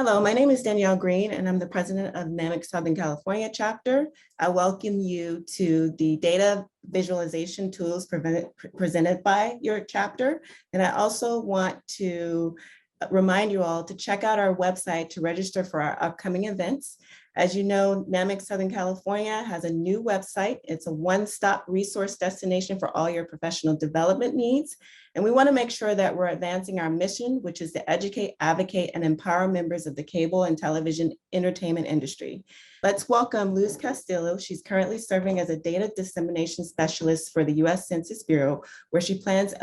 Hello, my name is Danielle Green, and I'm the president of NAMIC Southern California chapter. I welcome you to the data visualization tools presented by your chapter. And I also want to remind you all to check out our website to register for our upcoming events. As you know, NAMIC Southern California has a new website. It's a one-stop resource destination for all your professional development needs. And we want to make sure that we're advancing our mission, which is to educate, advocate, and empower members of the cable and television entertainment industry. Let's welcome Luce Castillo. She's currently serving as a data dissemination specialist for the U.S. Census Bureau, where she plays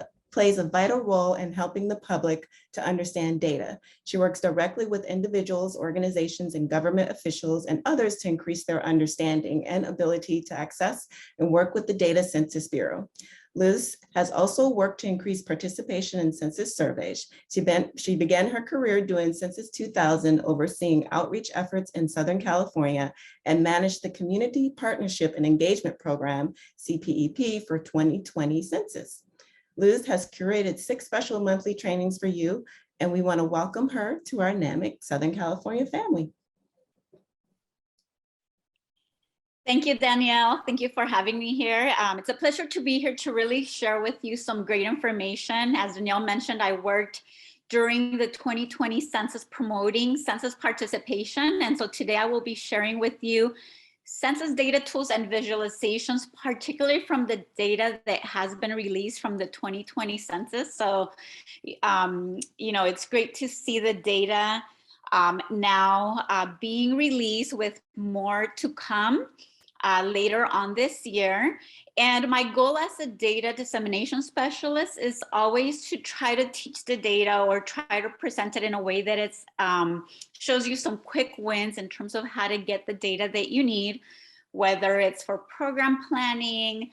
a vital role in helping the public to understand data. She works directly with individuals, organizations, and government officials and others to increase their understanding and ability to access and work with the Data Census Bureau. Luce has also worked to increase participation in census surveys. She began her career doing Census 2000, overseeing outreach efforts in Southern California, and managed the Community Partnership and Engagement Program, CPEP, for 2020 census. Luce has curated 6 special monthly trainings for you, and we want to welcome her to our NAMIC Southern California family. Thank you, Danielle. Thank you for having me here. It's a pleasure to be here to really share with you some great information. As Danielle mentioned, I worked during the 2020 census promoting census participation. And so today I will be sharing with you census data tools and visualizations, particularly from the data that has been released from the 2020 census. So, it's great to see the data now being released with more to come later on this year. And my goal as a data dissemination specialist is always to try to teach the data or try to present it in a way that it's shows you some quick wins in terms of how to get the data that you need, whether it's for program planning,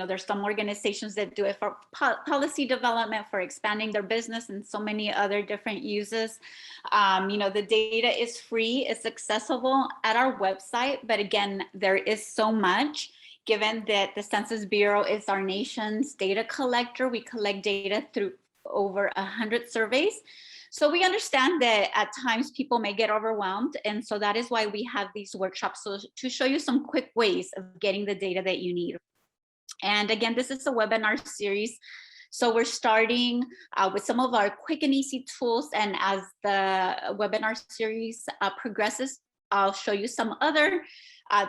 there's some organizations that do it for policy development, for expanding their business, and so many other different uses. The data is free, it's accessible at our website, but again, there is so much. Given that the Census Bureau is our nation's data collector, we collect data through over 100 surveys. So we understand that at times people may get overwhelmed. And so that is why we have these workshops, so to show you some quick ways of getting the data that you need. And again, this is a webinar series. So we're starting with some of our quick and easy tools. And as the webinar series progresses, I'll show you some other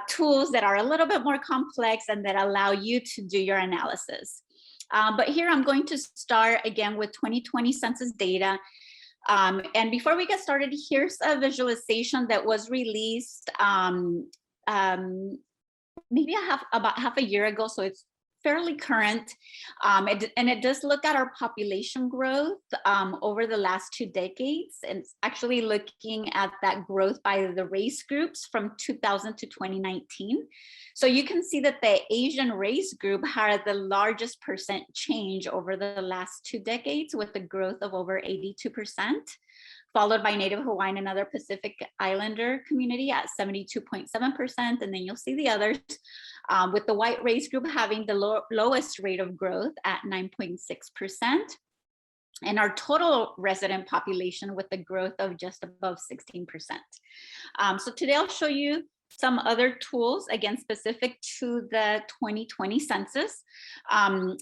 tools that are a little bit more complex and that allow you to do your analysis. But here I'm going to start again with 2020 census data. And before we get started, here's a visualization that was released maybe about half a year ago, so it's fairly current. And it does look at our population growth over the last 2 decades. And it's actually looking at that growth by the race groups from 2000 to 2019. So you can see that the Asian race group had the largest percent change over the last 2 decades, with a growth of over 82%, followed by Native Hawaiian and other Pacific Islander community at 72.7%. And then you'll see the others, with the white race group having the lowest rate of growth at 9.6%. And our total resident population with a growth of just above 16%. So today I'll show you some other tools, again, specific to the 2020 census.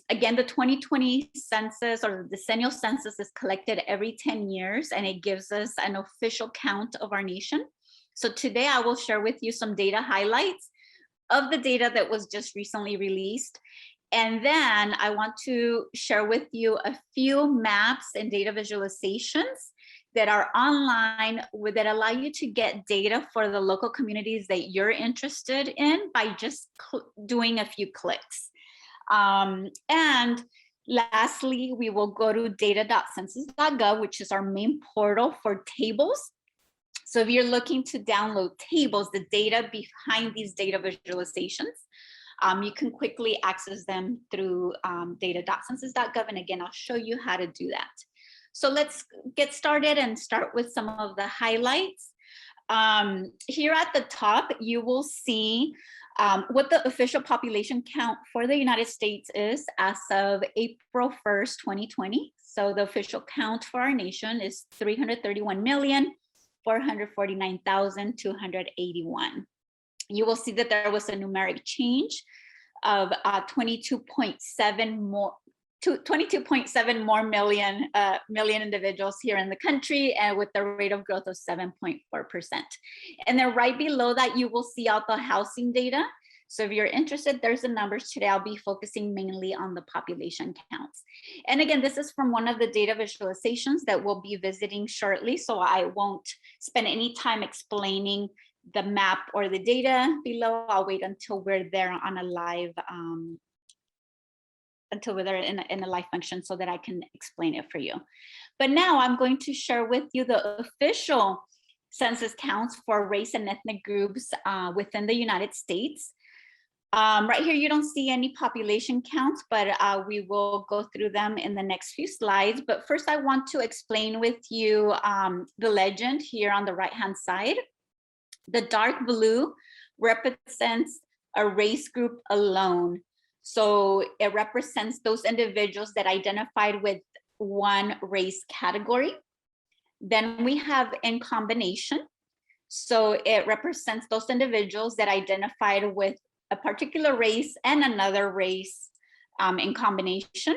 Again, the 2020 census or the decennial census is collected every 10 years, and it gives us an official count of our nation. So today I will share with you some data highlights of the data that was just recently released. And then I want to share with you a few maps and data visualizations that are online that allow you to get data for the local communities that you're interested in by just doing a few clicks. And lastly, we will go to data.census.gov, which is our main portal for tables. So if you're looking to download tables, the data behind these data visualizations, you can quickly access them through data.census.gov. And again, I'll show you how to do that. So let's get started and start with some of the highlights. Here at the top, you will see what the official population count for the United States is as of April 1st, 2020. So the official count for our nation is 331,449,281. You will see that there was a numeric change of 22.7 more million individuals here in the country, and with the rate of growth of 7.4%. And then right below that, you will see out the housing data. So if you're interested, there's the numbers today. I'll be focusing mainly on the population counts. And again, this is from one of the data visualizations that we'll be visiting shortly, so I won't spend any time explaining the map or the data below. I'll wait until we're there on a live, until we're there in a live function so that I can explain it for you. But now I'm going to share with you the official census counts for race and ethnic groups within the United States. Right here, you don't see any population counts, but we will go through them in the next few slides. But first, I want to explain with you the legend here on the right-hand side. The dark blue represents a race group alone. So it represents those individuals that identified with one race category. Then we have in combination. So it represents those individuals that identified with a particular race and another race in combination.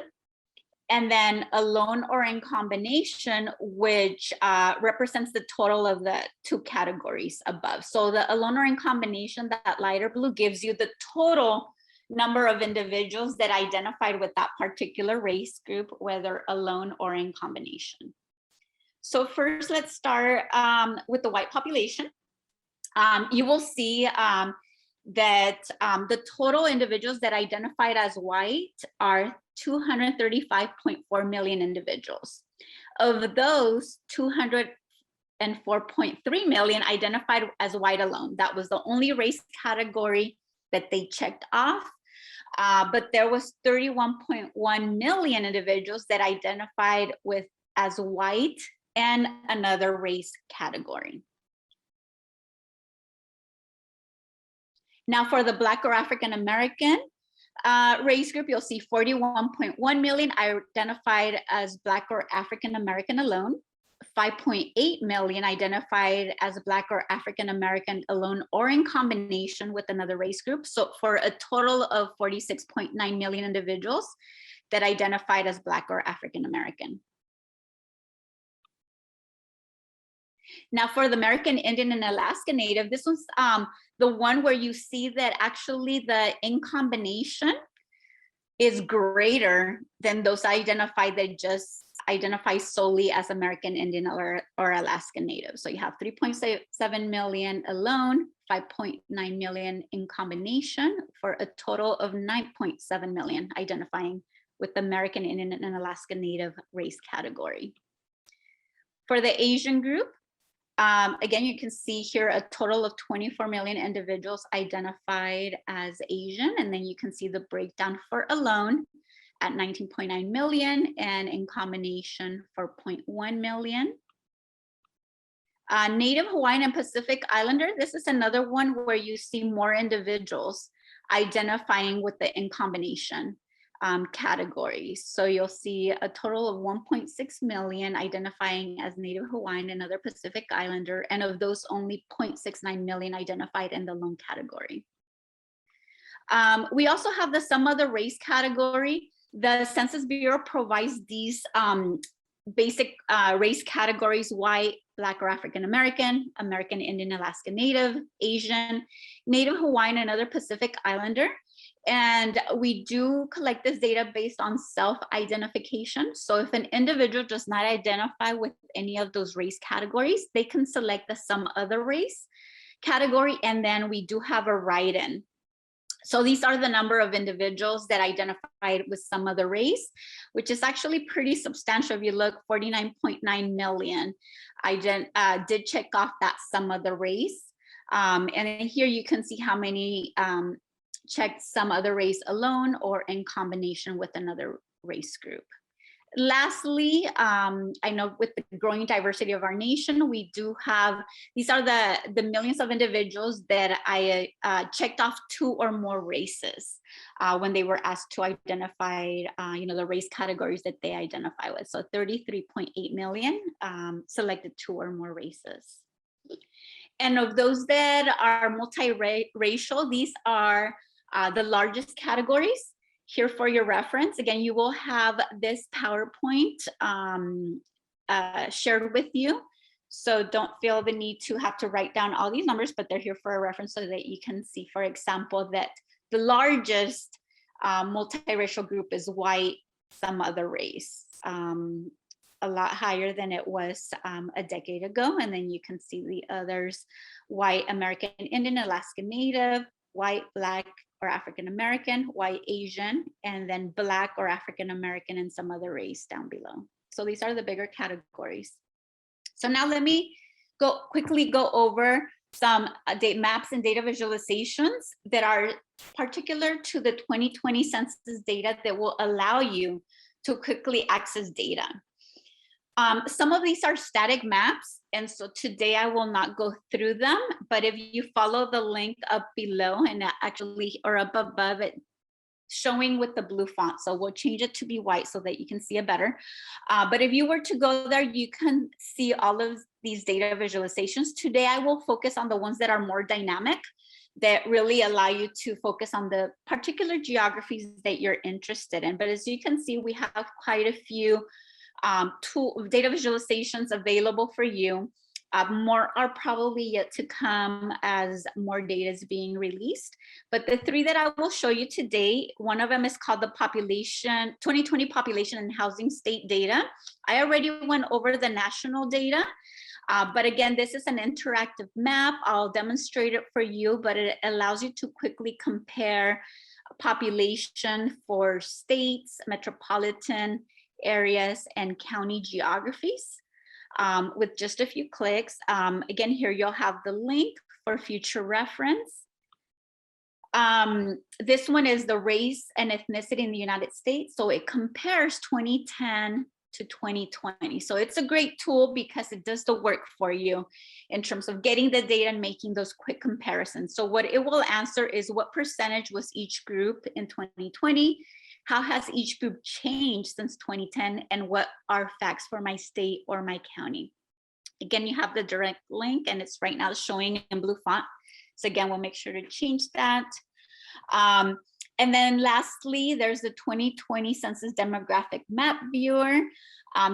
And then alone or in combination, which represents the total of the two categories above. So the alone or in combination, that lighter blue, gives you the total number of individuals that identified with that particular race group, whether alone or in combination. So first, let's start with the white population. You will see that the total individuals that identified as white are 235.4 million individuals. Of those, 204.3 million identified as white alone. That was the only race category that they checked off. But there was 31.1 million individuals that identified with as white and another race category. Now for the Black or African American race group, you'll see 41.1 million identified as Black or African American alone, 5.8 million identified as Black or African American alone or in combination with another race group. So for a total of 46.9 million individuals that identified as Black or African American. Now for the American Indian and Alaska Native, this was the one where you see that actually the in combination is greater than those identified that just identify solely as American Indian or Alaska Native. So you have 3.7 million alone, 5.9 million in combination, for a total of 9.7 million identifying with the American Indian and Alaska Native race category. For the Asian group, again, you can see here a total of 24 million individuals identified as Asian, and then you can see the breakdown for alone at 19.9 million and in combination for 0.1 million. Native Hawaiian and Pacific Islander, this is another one where you see more individuals identifying with the in combination categories. So you'll see a total of 1.6 million identifying as Native Hawaiian and other Pacific Islander, and of those only 0.69 million identified in the lone category. We also have the some other race category. The Census Bureau provides these basic race categories: white, Black or African American, American Indian, Alaska Native, Asian, Native Hawaiian, and other Pacific Islander. And we do collect this data based on self-identification. So if an individual does not identify with any of those race categories, they can select the some other race category, and then we do have a write-in. So these are the number of individuals that identified with some other race, which is actually pretty substantial. If you look, 49.9 million did check off that some other race. And here you can see how many checked some other race alone or in combination with another race group. Lastly, I know with the growing diversity of our nation, we do have, these are the millions of individuals that I checked off 2 or more races when they were asked to identify, the race categories that they identify with. So 33.8 million selected 2 or more races. And of those that are multiracial, these are the largest categories. Here for your reference, again, you will have this PowerPoint shared with you. So don't feel the need to have to write down all these numbers, but they're here for a reference so that you can see, for example, that the largest multiracial group is white, some other race, a lot higher than it was a decade ago. And then you can see the others: white, American Indian, Alaska Native, white, Black, or African American, white, Asian, and then Black or African American and some other race down below. So these are the bigger categories. So now let me quickly go over some maps and data visualizations that are particular to the 2020 census data that will allow you to quickly access data. Some of these are static maps, and so today I will not go through them, but if you follow the link up below and actually, or up above it, showing with the blue font, so we'll change it to be white so that you can see it better. But if you were to go there, you can see all of these data visualizations. Today I will focus on the ones that are more dynamic, that really allow you to focus on the particular geographies that you're interested in. But as you can see, we have quite a few data visualizations available for you. More are probably yet to come as more data is being released. But the 3 that I will show you today, one of them is called the 2020 population and housing state data. I already went over the national data, but again, this is an interactive map. I'll demonstrate it for you, but it allows you to quickly compare population for states, metropolitan areas, and county geographies with just a few clicks. Again, here you'll have the link for future reference. This one is the race and ethnicity in the United States. So it compares 2010 to 2020. So it's a great tool because it does the work for you in terms of getting the data and making those quick comparisons. So what it will answer is what percentage was each group in 2020? How has each group changed since 2010? And what are facts for my state or my county? Again, you have the direct link and it's right now showing in blue font. So again, we'll make sure to change that. And then lastly, there's the 2020 Census Demographic Map Viewer.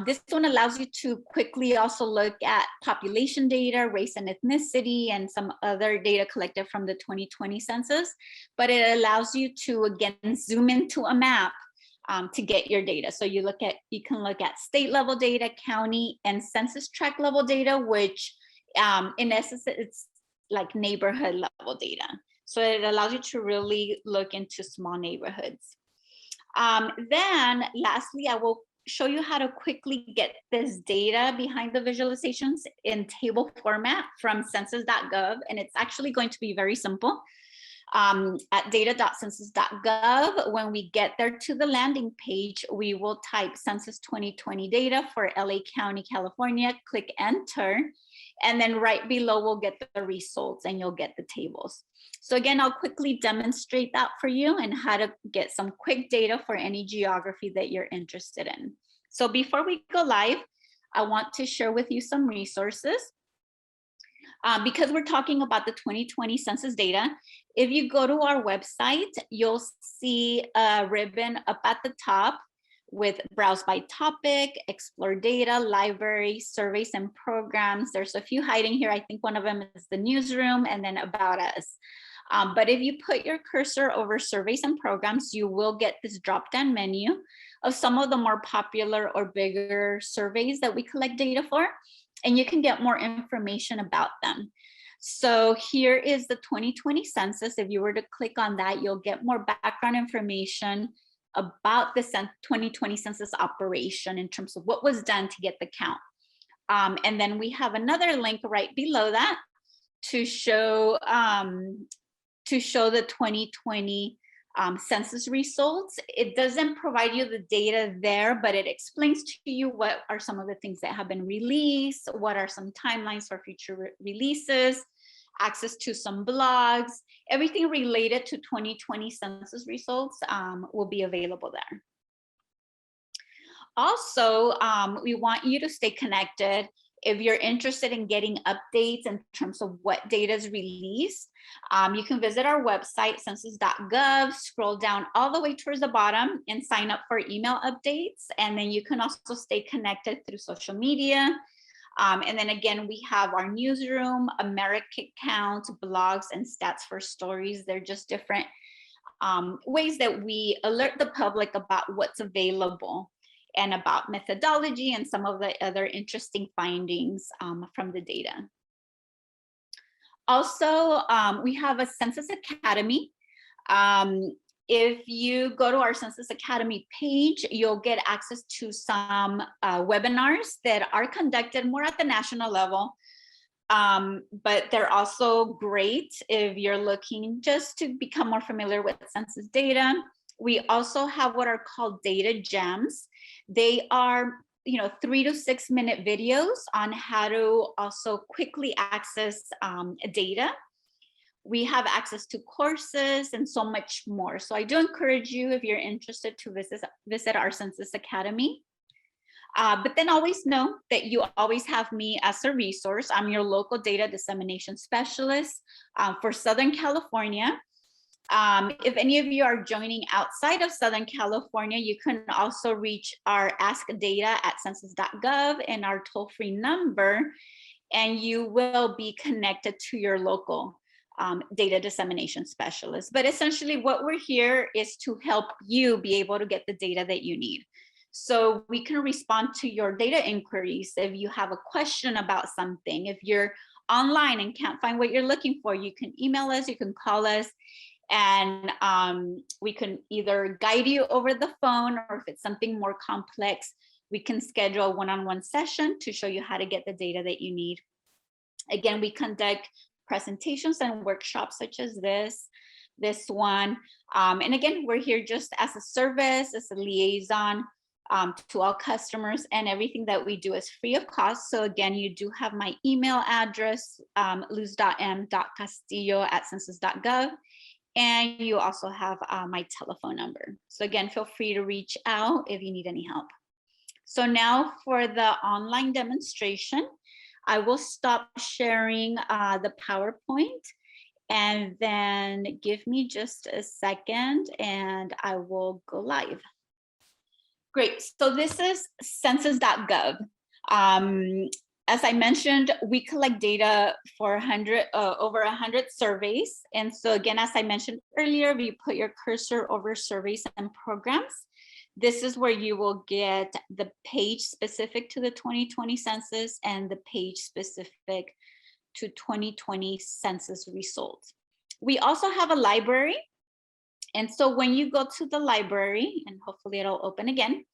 This one allows you to quickly also look at population data, race and ethnicity, and some other data collected from the 2020 census. But it allows you to, again, zoom into a map to get your data. So you can look at state level data, county, and census tract level data, which in essence, it's like neighborhood level data. So it allows you to really look into small neighborhoods. Then lastly, I will show you how to quickly get this data behind the visualizations in table format from census.gov. And it's actually going to be very simple. At data.census.gov, when we get there to the landing page, we will type Census 2020 data for LA County, California, click enter, and then right below we'll get the results and you'll get the tables. So again, I'll quickly demonstrate that for you and how to get some quick data for any geography that you're interested in. So before we go live, I want to share with you some resources. Because we're talking about the 2020 census data, if you go to our website, you'll see a ribbon up at the top with browse by topic, explore data, library, surveys and programs. There's a few hiding here. I think one of them is the newsroom and then about us. But if you put your cursor over surveys and programs, you will get this drop-down menu of some of the more popular or bigger surveys that we collect data for, and you can get more information about them. So here is the 2020 census. If you were to click on that, you'll get more background information about the 2020 census operation in terms of what was done to get the count. And then we have another link right below that to show the 2020 census results. It doesn't provide you the data there, but it explains to you what are some of the things that have been released, what are some timelines for future releases, access to some blogs, everything related to 2020 census results will be available there. Also, we want you to stay connected. If you're interested in getting updates in terms of what data is released, you can visit our website, census.gov, scroll down all the way towards the bottom and sign up for email updates. And then you can also stay connected through social media. And then again, we have our newsroom, American Count, blogs, and Stats for Stories. They're just different ways that we alert the public about what's available and about methodology and some of the other interesting findings from the data. Also, we have a Census Academy. If you go to our Census Academy page, you'll get access to some webinars that are conducted more at the national level, but they're also great if you're looking just to become more familiar with census data. We also have what are called data gems. They are 3 to 6 minute videos on how to also quickly access data. We have access to courses and so much more. So I do encourage you, if you're interested, to visit our Census Academy. But then always know that you always have me as a resource. I'm your local data dissemination specialist for Southern California. If any of you are joining outside of Southern California, you can also reach our Ask Data at census.gov and our toll-free number, and you will be connected to your local data dissemination specialist. But essentially what we're here is to help you be able to get the data that you need. So we can respond to your data inquiries. If you have a question about something, if you're online and can't find what you're looking for, you can email us, you can call us, and we can either guide you over the phone, or if it's something more complex, we can schedule a one-on-one session to show you how to get the data that you need. Again, we conduct presentations and workshops such as this one. And again, we're here just as a service, as a liaison to all customers, and everything that we do is free of cost. So again, you do have my email address, luce.m.castillo@census.gov. And you also have my telephone number. So again, feel free to reach out if you need any help. So now for the online demonstration, I will stop sharing the PowerPoint, and then give me just a second and I will go live. Great, so this is census.gov. As I mentioned, we collect data for over 100 surveys. And so again, as I mentioned earlier, if you put your cursor over surveys and programs, this is where you will get the page specific to the 2020 census and the page specific to 2020 census results. We also have a library. And so when you go to the library, and hopefully it'll open again,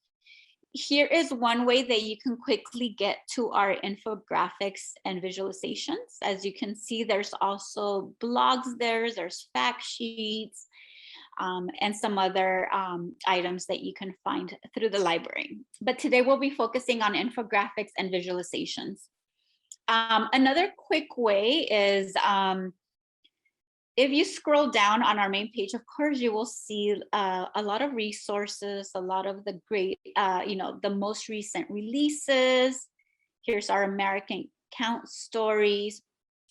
here is one way that you can quickly get to our infographics and visualizations. As you can see, there's also blogs there's fact sheets, and some other items that you can find through the library. But today we'll be focusing on infographics and visualizations. Another quick way is, if you scroll down on our main page, of course, you will see a lot of resources, a lot of the great, the most recent releases. Here's our American Count stories.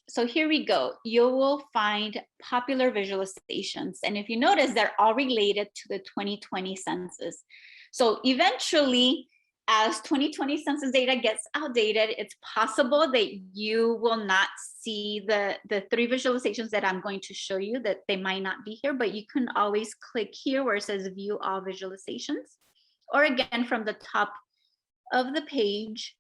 So here we go. You will find popular visualizations. And if you notice, they're all related to the 2020 census. So eventually, as 2020 census data gets outdated, it's possible that you will not see the 3 visualizations that I'm going to show you, that they might not be here, but you can always click here where it says view all visualizations. Or again, from the top of the page,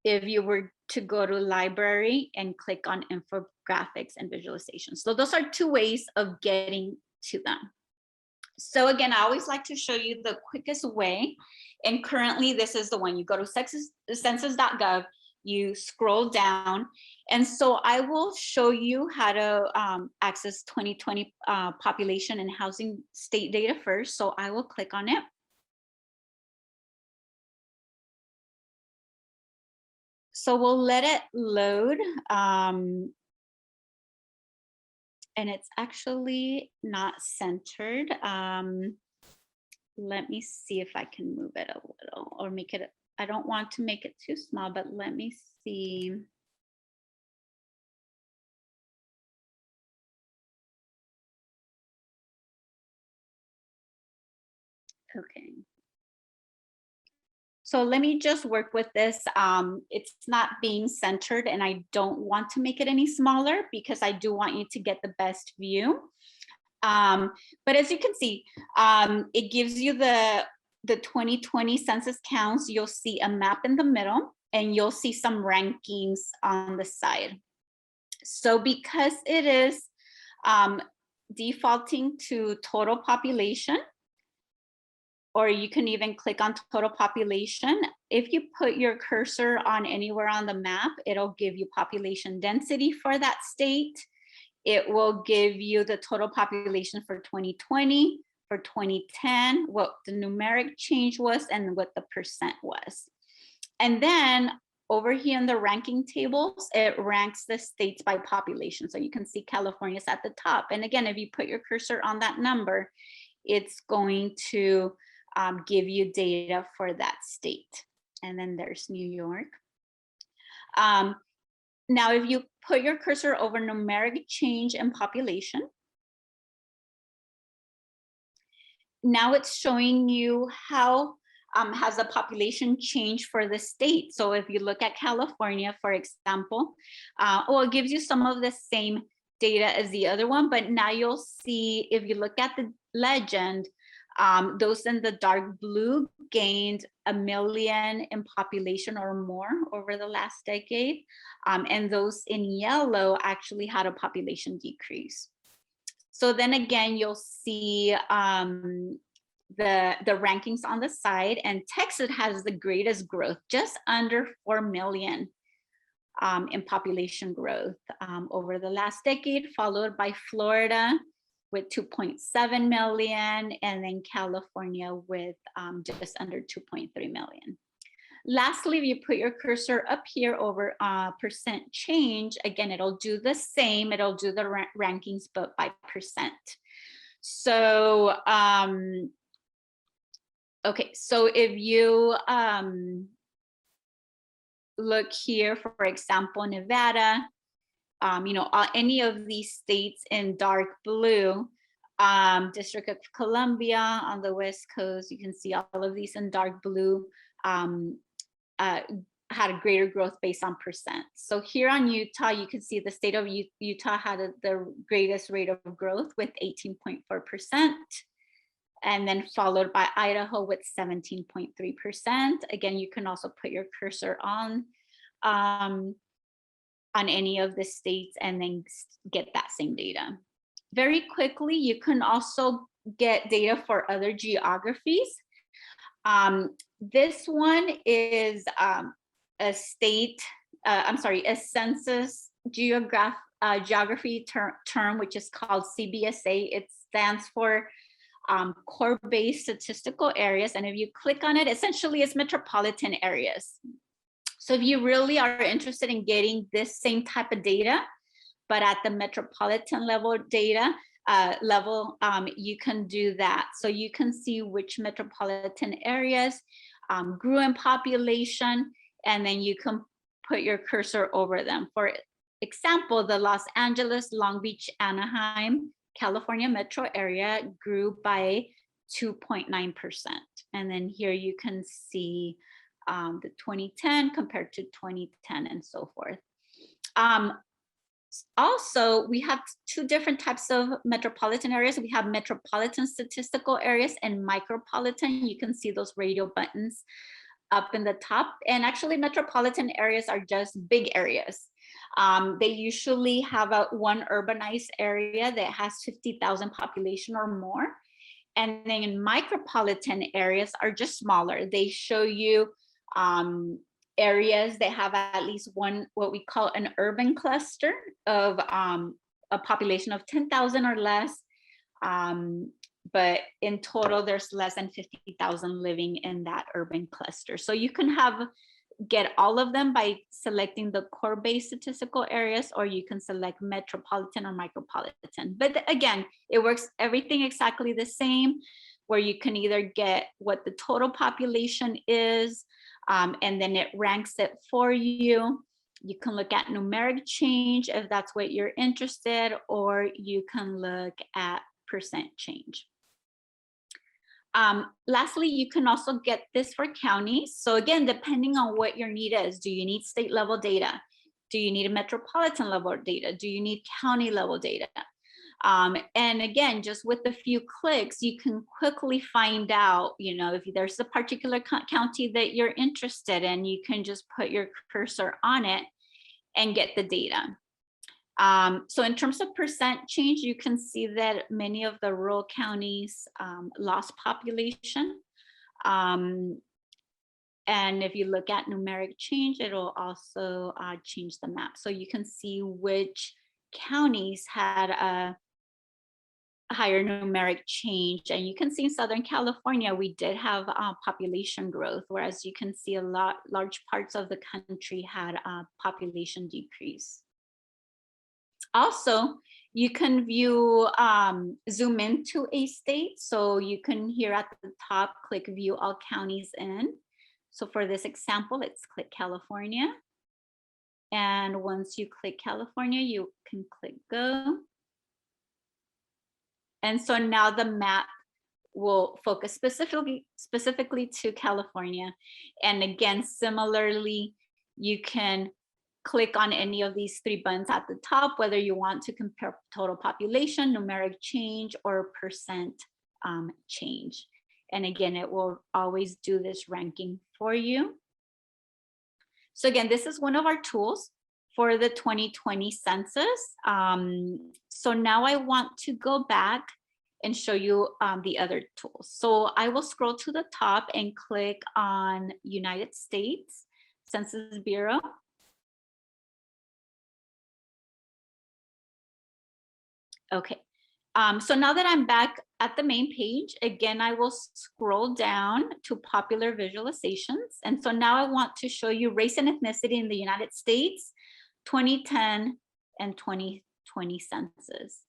if you were to go to library and click on infographics and visualizations. So those are 2 ways of getting to them. So again, I always like to show you the quickest way. And currently this is the one. You go to census.gov, you scroll down. And so I will show you how to access 2020 population and housing state data first. So I will click on it. So we'll let it load. And it's actually not centered. Let me see if I can move it a little or make it, I don't want to make it too small, but let me see. Okay. So let me just work with this. It's not being centered and I don't want to make it any smaller because I do want you to get the best view. But as you can see, it gives you the 2020 census counts. You'll see a map in the middle and you'll see some rankings on the side. So because it is defaulting to total population, or you can even click on total population. If you put your cursor on anywhere on the map, it'll give you population density for that state. It will give you the total population for 2020, for 2010, what the numeric change was, and what the percent was. And then over here in the ranking tables, it ranks the states by population. So you can see California's at the top. And again, if you put your cursor on that number, it's going to give you data for that state. And then there's New York. Now, if you put your cursor over numeric change in population, now it's showing you how has the population changed for the state. So if you look at California, for example, well, it gives you some of the same data as the other one, but now you'll see, if you look at the legend, those in the dark blue gained 1 million in population or more over the last decade. And those in yellow actually had a population decrease. So then again, you'll see the rankings on the side, and Texas has the greatest growth, just under 4 million in population growth over the last decade, followed by Florida with 2.7 million, and then California with just under 2.3 million. Lastly, if you put your cursor up here over percent change, again, it'll do the same. It'll do the rankings, but by percent. So, okay, so if you look here, for example, Nevada, you know, any of these states in dark blue, District of Columbia on the West Coast, you can see all of these in dark blue, had a greater growth based on percent. So here on Utah, you can see the state of Utah had the greatest rate of growth with 18.4%, and then followed by Idaho with 17.3%. Again, you can also put your cursor on any of the states and then get that same data. Very quickly, you can also get data for other geographies. This one is a state, a census geography term, which is called CBSA. It stands for core-based statistical areas. And if you click on it, essentially it's metropolitan areas. So if you really are interested in getting this same type of data, but at the metropolitan level data you can do that. So you can see which metropolitan areas grew in population, and then you can put your cursor over them. For example, the Los Angeles, Long Beach, Anaheim, California metro area grew by 2.9%. And then here you can see the 2010 compared to 2010 and so forth. Also, we have two different types of metropolitan areas. We have metropolitan statistical areas and micropolitan. You can see those radio buttons up in the top. And actually, metropolitan areas are just big areas. They usually have one urbanized area that has 50,000 population or more. And then in micropolitan areas are just smaller. They show you areas that have at least one, what we call an urban cluster of a population of 10,000 or less. But in total, there's less than 50,000 living in that urban cluster. So you can get all of them by selecting the core-based statistical areas, or you can select metropolitan or micropolitan. But again, it works everything exactly the same, where you can either get what the total population is, and then it ranks it for you. You can look at numeric change if that's what you're interested, or you can look at percent change. Lastly, you can also get this for counties. So again, depending on what your need is, do you need state level data? Do you need a metropolitan level data? Do you need county level data? And again, just with a few clicks, you can quickly find out, if there's a particular county that you're interested in, you can just put your cursor on it and get the data. So in terms of percent change, you can see that many of the rural counties lost population. And if you look at numeric change, it'll also change the map. So you can see which counties had a higher numeric change. And you can see in Southern California, we did have population growth, whereas you can see large parts of the country had a population decrease. Also, you can view, zoom into a state. So you can here at the top, click view all counties in. So for this example, let's click California. And once you click California, you can click go. And so now the map will focus specifically to California. And again, similarly, you can click on any of these three buttons at the top, whether you want to compare total population, numeric change, or percent change. And again, it will always do this ranking for you. So again, this is one of our tools for the 2020 census. So now I want to go back and show you the other tools. So I will scroll to the top and click on United States Census Bureau. Okay, so now that I'm back at the main page, again, I will scroll down to popular visualizations. And so now I want to show you race and ethnicity in the United States, 2010 and 2020 census.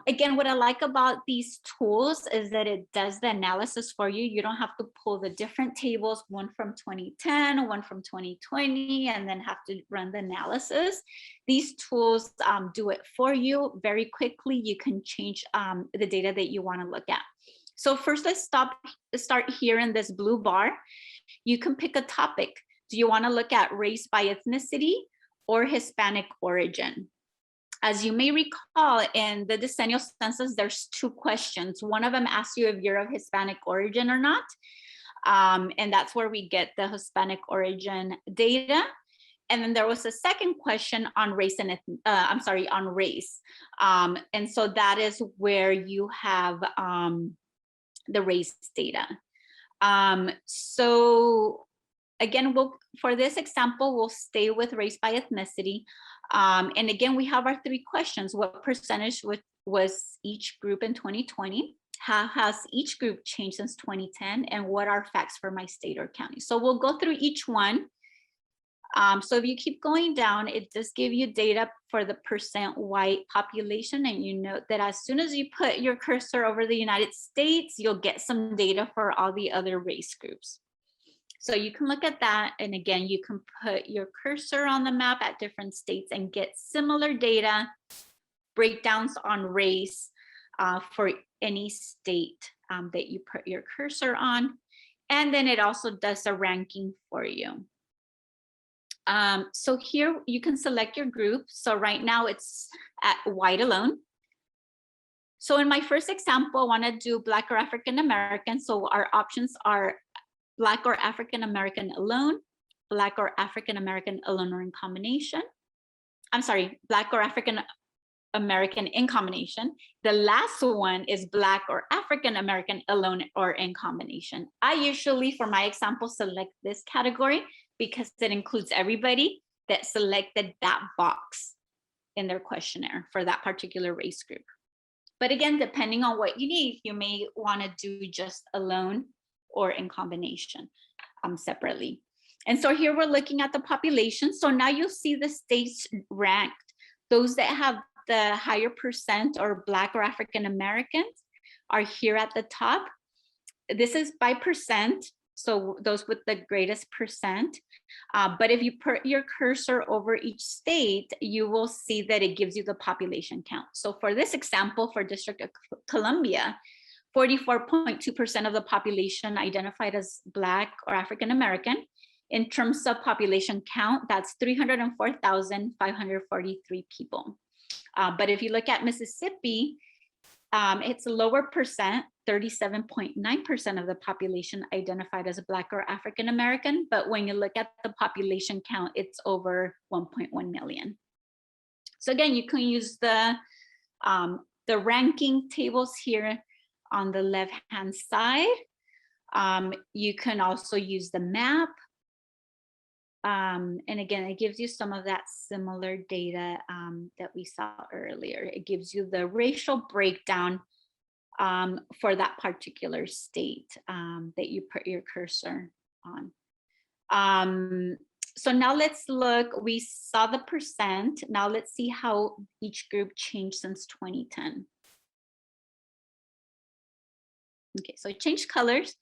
Again, what I like about these tools is that it does the analysis for you. You don't have to pull the different tables, one from 2010, one from 2020, and then have to run the analysis. These tools do it for you very quickly. You can change the data that you want to look at. So first, let's start here in this blue bar. You can pick a topic. Do you want to look at race by ethnicity or Hispanic origin? As you may recall, in the decennial census, there's two questions. One of them asks you if you're of Hispanic origin or not. And that's where we get the Hispanic origin data. And then there was a second question on race and on race. And so that is where you have the race data. So again, for this example, we'll stay with race by ethnicity. And again, we have our three questions. What percentage was each group in 2020? How has each group changed since 2010? And what are facts for my state or county? So we'll go through each one. So if you keep going down, it does give you data for the percent white population. And you note that as soon as you put your cursor over the United States, you'll get some data for all the other race groups. So you can look at that. And again, you can put your cursor on the map at different states and get similar data, breakdowns on race for any state that you put your cursor on. And then it also does a ranking for you. So here you can select your group. So right now it's at white alone. So in my first example, I want to do Black or African American. So our options are Black or African American alone, Black or African American alone or in combination. I'm sorry, Black or African American in combination. The last one is Black or African American alone or in combination. I usually, for my example, select this category because it includes everybody that selected that box in their questionnaire for that particular race group. But again, depending on what you need, you may want to do just alone or in combination separately. And so here we're looking at the population. So now you'll see the states ranked. Those that have the higher percent or Black or African Americans are here at the top. This is by percent, so those with the greatest percent. But if you put your cursor over each state, you will see that it gives you the population count. So for this example, for District of Columbia, 44.2% of the population identified as Black or African American. In terms of population count, that's 304,543 people. But if you look at Mississippi, it's a lower percent, 37.9% of the population identified as Black or African American. But when you look at the population count, it's over 1.1 million. So again, you can use the ranking tables here on the left-hand side. You can also use the map. And again, it gives you some of that similar data that we saw earlier. It gives you the racial breakdown for that particular state that you put your cursor on. So now let's look, we saw the percent. Now let's see how each group changed since 2010. Okay, so it changed colors.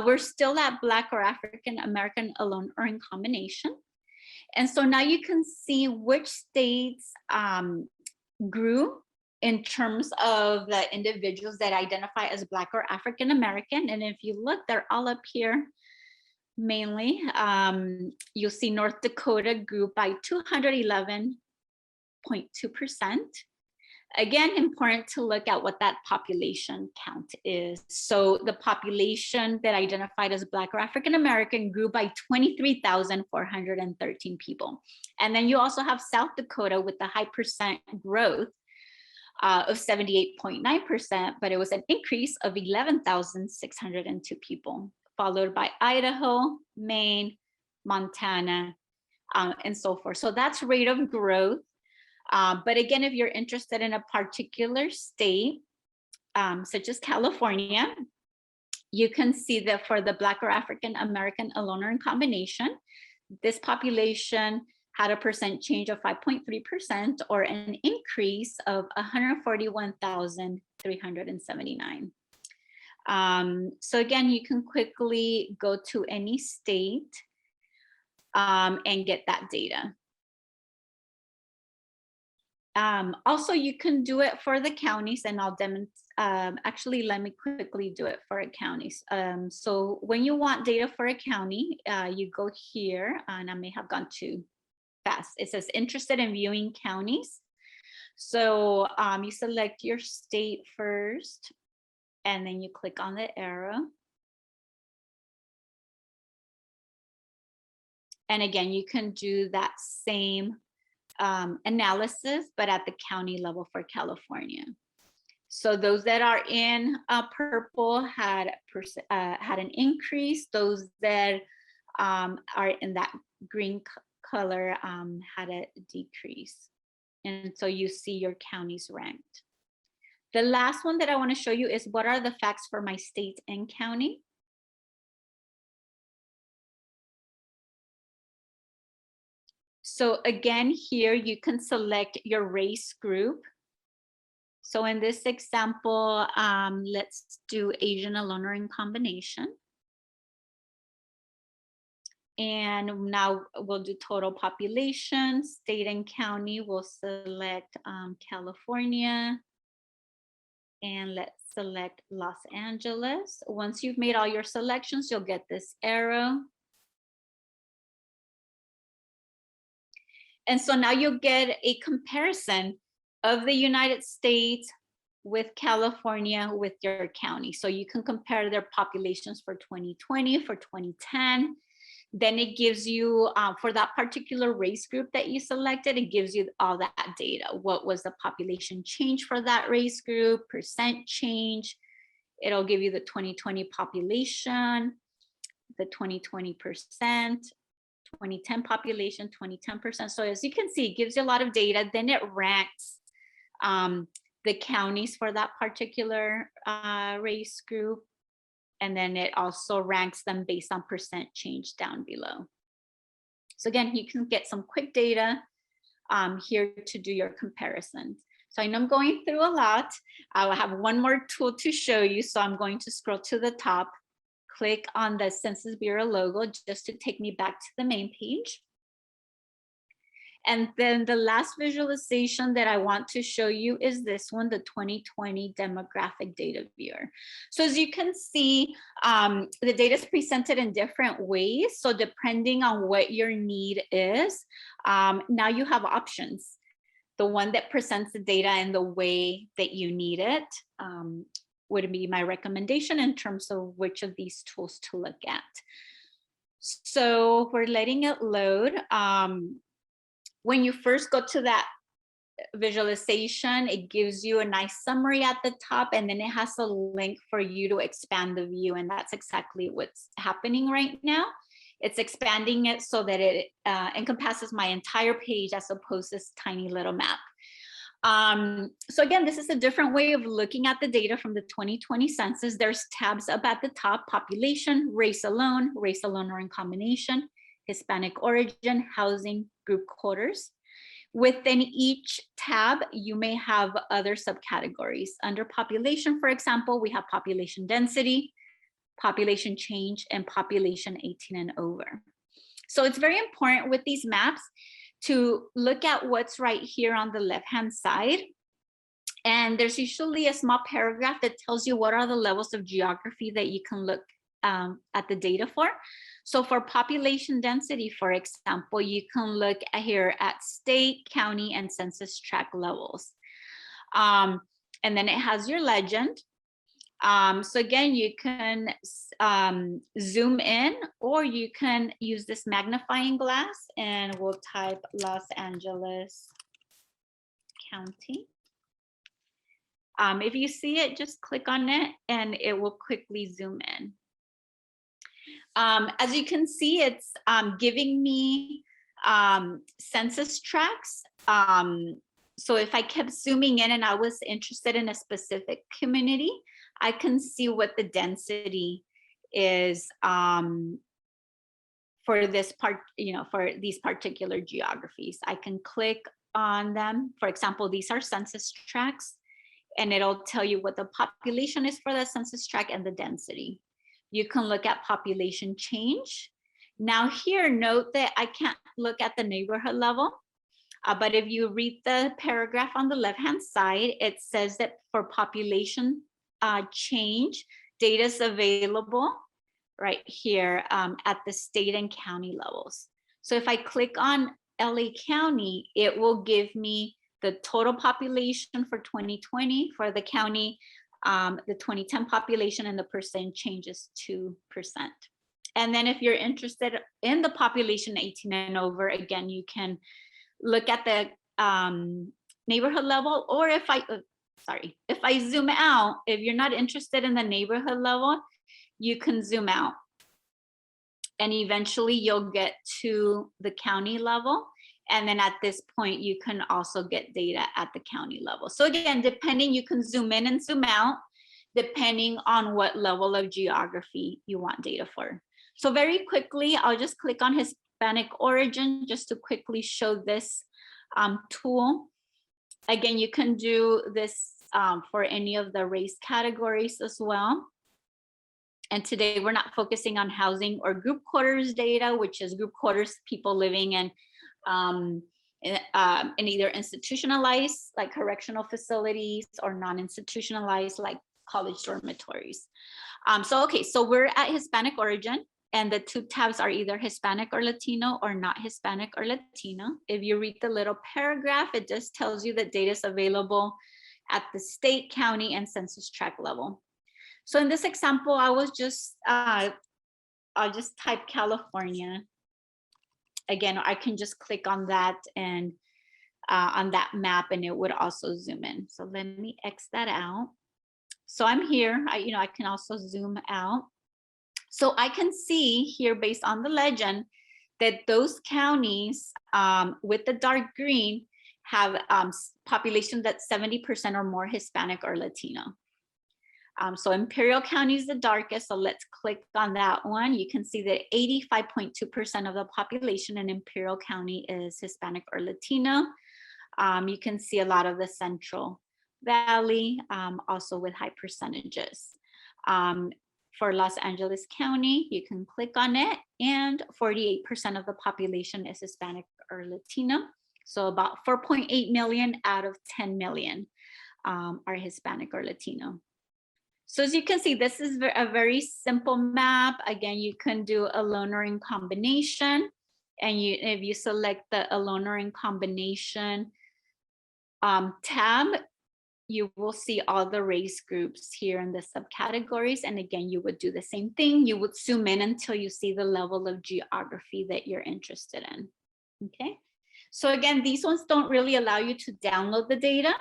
We're still at Black or African American alone or in combination. And so now you can see which states grew in terms of the individuals that identify as Black or African American. And if you look, they're all up here mainly. You'll see North Dakota grew by 211.2%. Again, important to look at what that population count is. So the population that identified as Black or African American grew by 23,413 people. And then you also have South Dakota with the high percent growth of 78.9%, but it was an increase of 11,602 people, followed by Idaho, Maine, Montana, and so forth. So that's rate of growth. But again, if you're interested in a particular state, such as California, you can see that for the Black or African American alone or in combination, this population had a percent change of 5.3% or an increase of 141,379. So again, you can quickly go to any state and get that data. Also, you can do it for the counties, and I'll demonstrate. Actually, let me quickly do it for counties. So when you want data for a county, you go here, and I may have gone too fast. It says interested in viewing counties. So you select your state first, and then you click on the arrow. And again, you can do that same analysis, but at the county level for California. So those that are in purple had an increase. Those that are in that green color had a decrease. And so you see your counties ranked. The last one that I want to show you is what are the facts for my state and county. So again, here you can select your race group. So in this example, let's do Asian alone or in combination. And now we'll do total population, state and county. We'll select California. And let's select Los Angeles. Once you've made all your selections, you'll get this arrow. And so now you'll get a comparison of the United States with California with your county. So you can compare their populations for 2020, for 2010. Then it gives you, for that particular race group that you selected, it gives you all that data. What was the population change for that race group, percent change. It'll give you the 2020 population, the 2020%, 2010 population, 2010%. So as you can see, it gives you a lot of data. Then it ranks the counties for that particular race group. And then it also ranks them based on percent change down below. So again, you can get some quick data here to do your comparisons. So I know I'm going through a lot. I'll have one more tool to show you. So I'm going to scroll to the top, click on the Census Bureau logo just to take me back to the main page. And then the last visualization that I want to show you is this one, the 2020 demographic data viewer. So as you can see, the data is presented in different ways. So depending on what your need is, now you have options. The one that presents the data in the way that you need it would be my recommendation in terms of which of these tools to look at. So we're letting it load. When you first go to that visualization, it gives you a nice summary at the top, and then it has a link for you to expand the view. And that's exactly what's happening right now. It's expanding it so that it encompasses my entire page as opposed to this tiny little map. So again, this is a different way of looking at the data from the 2020 census. There's tabs up at the top: population, race alone or in combination, Hispanic origin, housing, group quarters. Within each tab, you may have other subcategories. Under population, for example, we have population density, population change, and population 18 and over. So it's very important with these maps to look at what's right here on the left-hand side. And there's usually a small paragraph that tells you what are the levels of geography that you can look at the data for. So for population density, for example, you can look here at state, county, and census tract levels. And then it has your legend. So again, you can zoom in, or you can use this magnifying glass, and we'll type Los Angeles County. If you see it, just click on it and it will quickly zoom in. As you can see, it's giving me census tracts. So if I kept zooming in and I was interested in a specific community, I can see what the density is for this part, for these particular geographies. I can click on them. For example, these are census tracts, and it'll tell you what the population is for the census tract and the density. You can look at population change. Now here, note that I can't look at the neighborhood level, but if you read the paragraph on the left-hand side, it says that for population change, data is available right here at the state and county levels. So if I click on LA County, it will give me the total population for 2020 for the county, the 2010 population, and the percent changes 2%. And then if you're interested in the population 18 and over, again, you can look at the neighborhood level, or if I zoom out, if you're not interested in the neighborhood level, you can zoom out. And eventually you'll get to the county level. And then at this point, you can also get data at the county level. So again, depending, you can zoom in and zoom out, depending on what level of geography you want data for. So very quickly, I'll just click on Hispanic origin just to quickly show this tool. Again, you can do this for any of the race categories as well. And today we're not focusing on housing or group quarters data, which is group quarters, people living in either institutionalized like correctional facilities or non-institutionalized like college dormitories. So we're at Hispanic origin, and the two tabs are either Hispanic or Latino or not Hispanic or Latino. If you read the little paragraph, it just tells you that data is available at the state, county, and census tract level. So in this example, I was just, I'll just type California. Again, I can just click on that and on that map, and it would also zoom in. So let me X that out. So I'm here, I can also zoom out. So I can see here based on the legend that those counties with the dark green have population that's 70% or more Hispanic or Latino. So Imperial County is the darkest, so let's click on that one. You can see that 85.2% of the population in Imperial County is Hispanic or Latino. You can see a lot of the Central Valley also with high percentages. For Los Angeles County, you can click on it, and 48% of the population is Hispanic or Latino. So about 4.8 million out of 10 million are Hispanic or Latino. So as you can see, this is a very simple map. Again, you can do a alone or in combination. And if you select the alone or in combination tab, you will see all the race groups here in the subcategories. And again, you would do the same thing. You would zoom in until you see the level of geography that you're interested in. Okay. So again, these ones don't really allow you to download the data.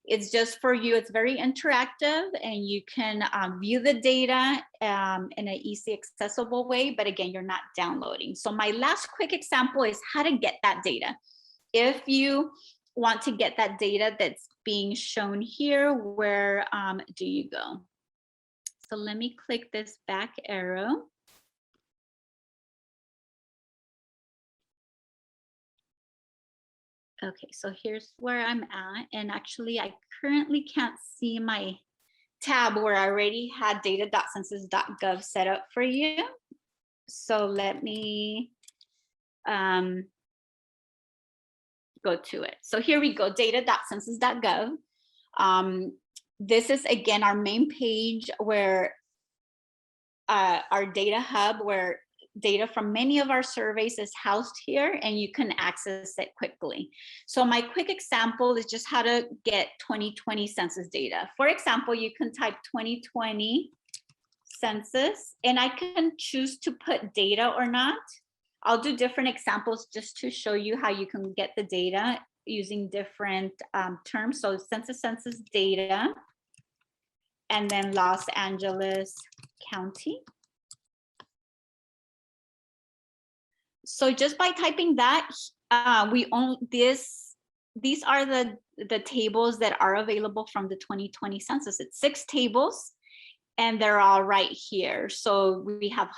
It's just for you. It's very interactive, and you can view the data in an easy, accessible way. But again, you're not downloading. So my last quick example is how to get that data. If you want to get that data that's being shown here, where do you go? So let me click this back arrow. Okay, so here's where I'm at. And actually, I currently can't see my tab where I already had data.census.gov set up for you. So let me go to it. So here we go, data.census.gov. This is, again, our main page where our data hub, where data from many of our surveys is housed here, and you can access it quickly. So my quick example is just how to get 2020 census data. For example, you can type 2020 census, and I can choose to put data or not. I'll do different examples just to show you how you can get the data using different terms. So census data, and then Los Angeles County. So just by typing that, we own this. These are the tables that are available from the 2020 census. It's 6 tables, and they're all right here. So we have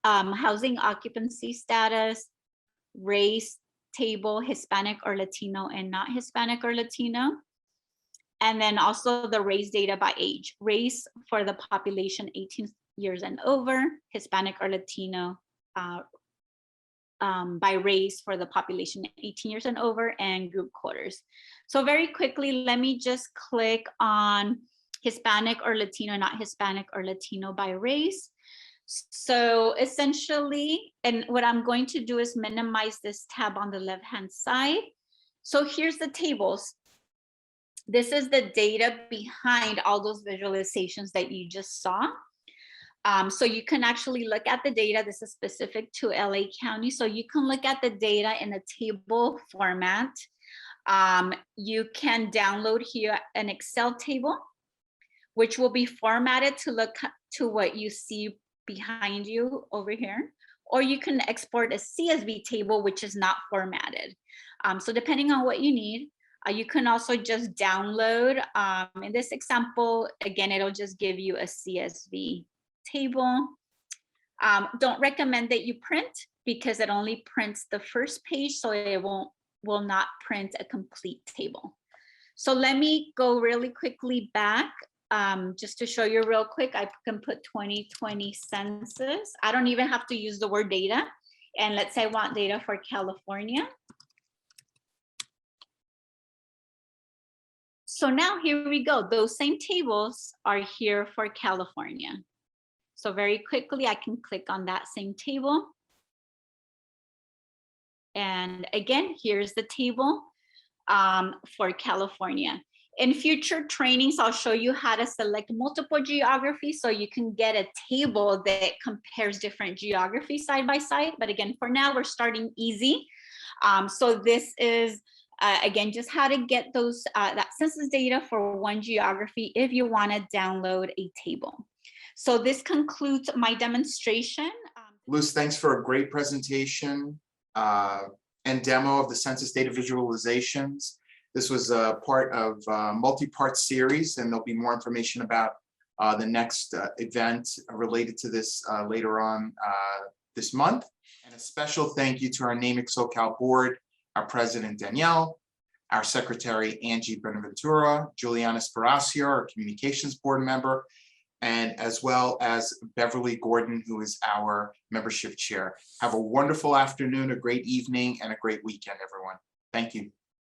housing occupancy status, race table, Hispanic or Latino and not Hispanic or Latino. And then also the race data by age, race for the population 18 years and over, Hispanic or Latino by race for the population 18 years and over, and group quarters. So very quickly, let me just click on Hispanic or Latino, not Hispanic or Latino by race. So essentially, and what I'm going to do is minimize this tab on the left-hand side. So here's the tables. This is the data behind all those visualizations that you just saw. So you can actually look at the data. This is specific to LA County. So you can look at the data in a table format. You can download here an Excel table, which will be formatted to look to what you see behind you over here. Or you can export a CSV table, which is not formatted. So depending on what you need, you can also just download. In this example, again, it'll just give you a CSV table. Don't recommend that you print, because it only prints the first page, so it will not print a complete table. So let me go really quickly back just to show you real quick. I can put 2020 census. I don't even have to use the word data. And let's say I want data for California. So now here we go. Those same tables are here for California. So very quickly, I can click on that same table. And again, here's the table for California. In future trainings, I'll show you how to select multiple geographies so you can get a table that compares different geographies side by side. But again, for now, we're starting easy. So this is, again, just how to get those that census data for one geography if you want to download a table. So this concludes my demonstration. Luce, thanks for a great presentation. and demo of the census data visualizations. This was a part of a multi-part series, and there'll be more information about the next event related to this later on this month. And a special thank you to our NAMIC SoCal board, our president Danielle, our secretary Angie Benaventura, Juliana Sparacio, our communications board member, and as well as Beverly Gordon, who is our membership chair. Have a wonderful afternoon, a great evening, and a great weekend, everyone. Thank you.